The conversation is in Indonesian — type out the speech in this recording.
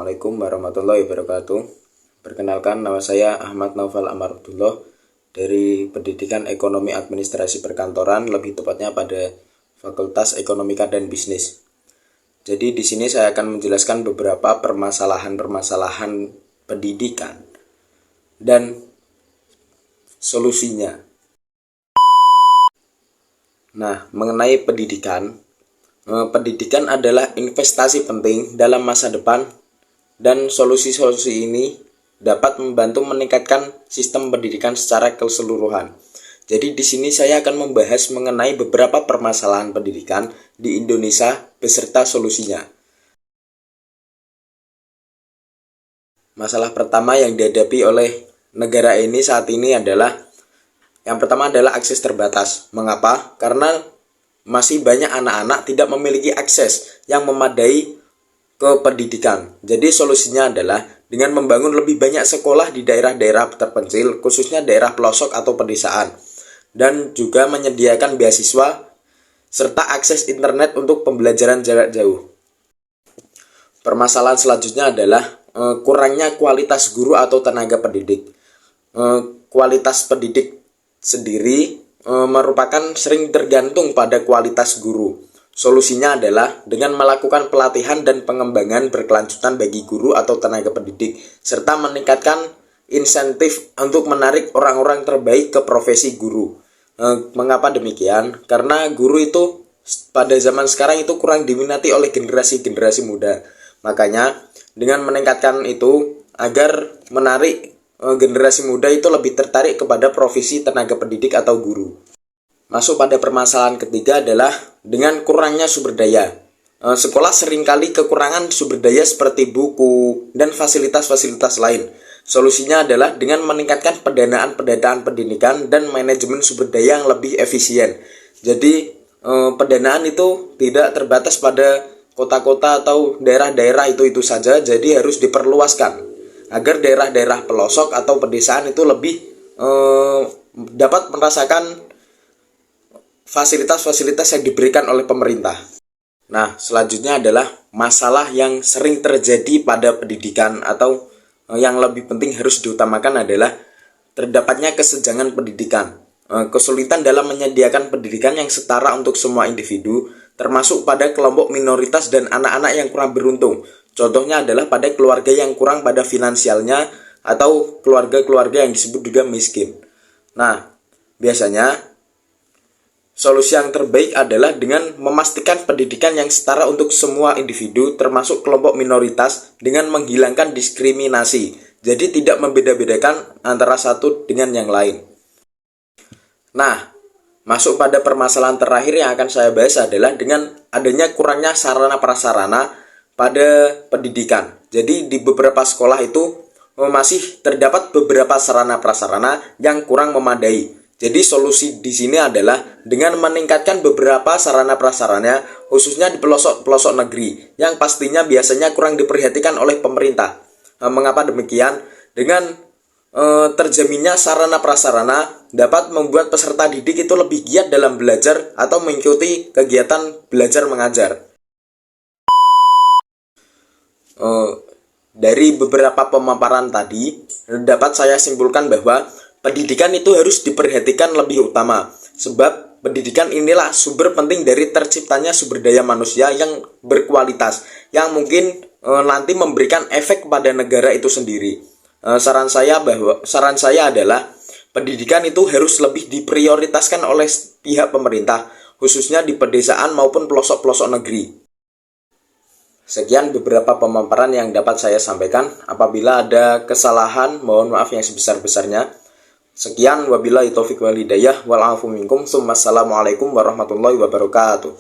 Assalamualaikum warahmatullahi wabarakatuh. Perkenalkan, nama saya Ahmad Naufal Amar Abdullah dari Pendidikan Ekonomi Administrasi Perkantoran, lebih tepatnya pada Fakultas Ekonomika dan Bisnis. Jadi di sini saya akan menjelaskan beberapa permasalahan-permasalahan pendidikan dan solusinya. Nah, mengenai pendidikan adalah investasi penting dalam masa depan, dan solusi-solusi ini dapat membantu meningkatkan sistem pendidikan secara keseluruhan. Jadi di sini saya akan membahas mengenai beberapa permasalahan pendidikan di Indonesia beserta solusinya. Masalah pertama yang dihadapi oleh negara ini saat ini adalah yang pertama adalah akses terbatas. Mengapa? Karena masih banyak anak-anak tidak memiliki akses yang memadai ke pendidikan. Jadi solusinya adalah dengan membangun lebih banyak sekolah di daerah-daerah terpencil, khususnya daerah pelosok atau pedesaan, dan juga menyediakan beasiswa serta akses internet untuk pembelajaran jarak jauh. Permasalahan selanjutnya adalah kurangnya kualitas guru atau tenaga pendidik. Kualitas pendidik sendiri merupakan sering tergantung pada kualitas guru. Solusinya adalah dengan melakukan pelatihan dan pengembangan berkelanjutan bagi guru atau tenaga pendidik, serta meningkatkan insentif untuk menarik orang-orang terbaik ke profesi guru. Mengapa demikian? Karena guru itu pada zaman sekarang itu kurang diminati oleh generasi-generasi muda. Makanya dengan meningkatkan itu agar menarik generasi muda itu lebih tertarik kepada profesi tenaga pendidik atau guru. Masuk pada permasalahan ketiga adalah dengan kurangnya sumber daya. Sekolah seringkali kekurangan sumber daya seperti buku dan fasilitas-fasilitas lain. Solusinya adalah dengan meningkatkan pendanaan pendidikan dan manajemen sumber daya yang lebih efisien. Jadi pendanaan itu tidak terbatas pada kota-kota atau daerah-daerah itu saja, jadi harus diperluaskan agar daerah-daerah pelosok atau pedesaan itu lebih dapat merasakan fasilitas-fasilitas yang diberikan oleh pemerintah. Nah, selanjutnya adalah masalah yang sering terjadi pada pendidikan atau yang lebih penting harus diutamakan adalah terdapatnya kesenjangan pendidikan. Kesulitan dalam menyediakan pendidikan yang setara untuk semua individu, termasuk pada kelompok minoritas dan anak-anak yang kurang beruntung. Contohnya adalah pada keluarga yang kurang pada finansialnya atau keluarga-keluarga yang disebut juga miskin. Nah, biasanya solusi yang terbaik adalah dengan memastikan pendidikan yang setara untuk semua individu termasuk kelompok minoritas dengan menghilangkan diskriminasi. Jadi tidak membeda-bedakan antara satu dengan yang lain. Nah, masuk pada permasalahan terakhir yang akan saya bahas adalah dengan adanya kurangnya sarana-prasarana pada pendidikan. Jadi di beberapa sekolah itu masih terdapat beberapa sarana-prasarana yang kurang memadai. Jadi solusi di sini adalah dengan meningkatkan beberapa sarana-prasarana, khususnya di pelosok-pelosok negeri, yang pastinya biasanya kurang diperhatikan oleh pemerintah. Mengapa demikian? Dengan terjaminnya sarana-prasarana dapat membuat peserta didik itu lebih giat dalam belajar atau mengikuti kegiatan belajar mengajar. Dari beberapa pemaparan tadi dapat saya simpulkan bahwa pendidikan itu harus diperhatikan lebih utama, sebab pendidikan inilah sumber penting dari terciptanya sumber daya manusia yang berkualitas, yang mungkin nanti memberikan efek kepada negara itu sendiri. Saran saya adalah pendidikan itu harus lebih diprioritaskan oleh pihak pemerintah, khususnya di pedesaan maupun pelosok-pelosok negeri. Sekian beberapa pemaparan yang dapat saya sampaikan. Apabila ada kesalahan, mohon maaf yang sebesar-besarnya. Sekian, wabillahi taufiq wal hidayah, wal afu minkum. Assalamualaikum warahmatullahi wabarakatuh.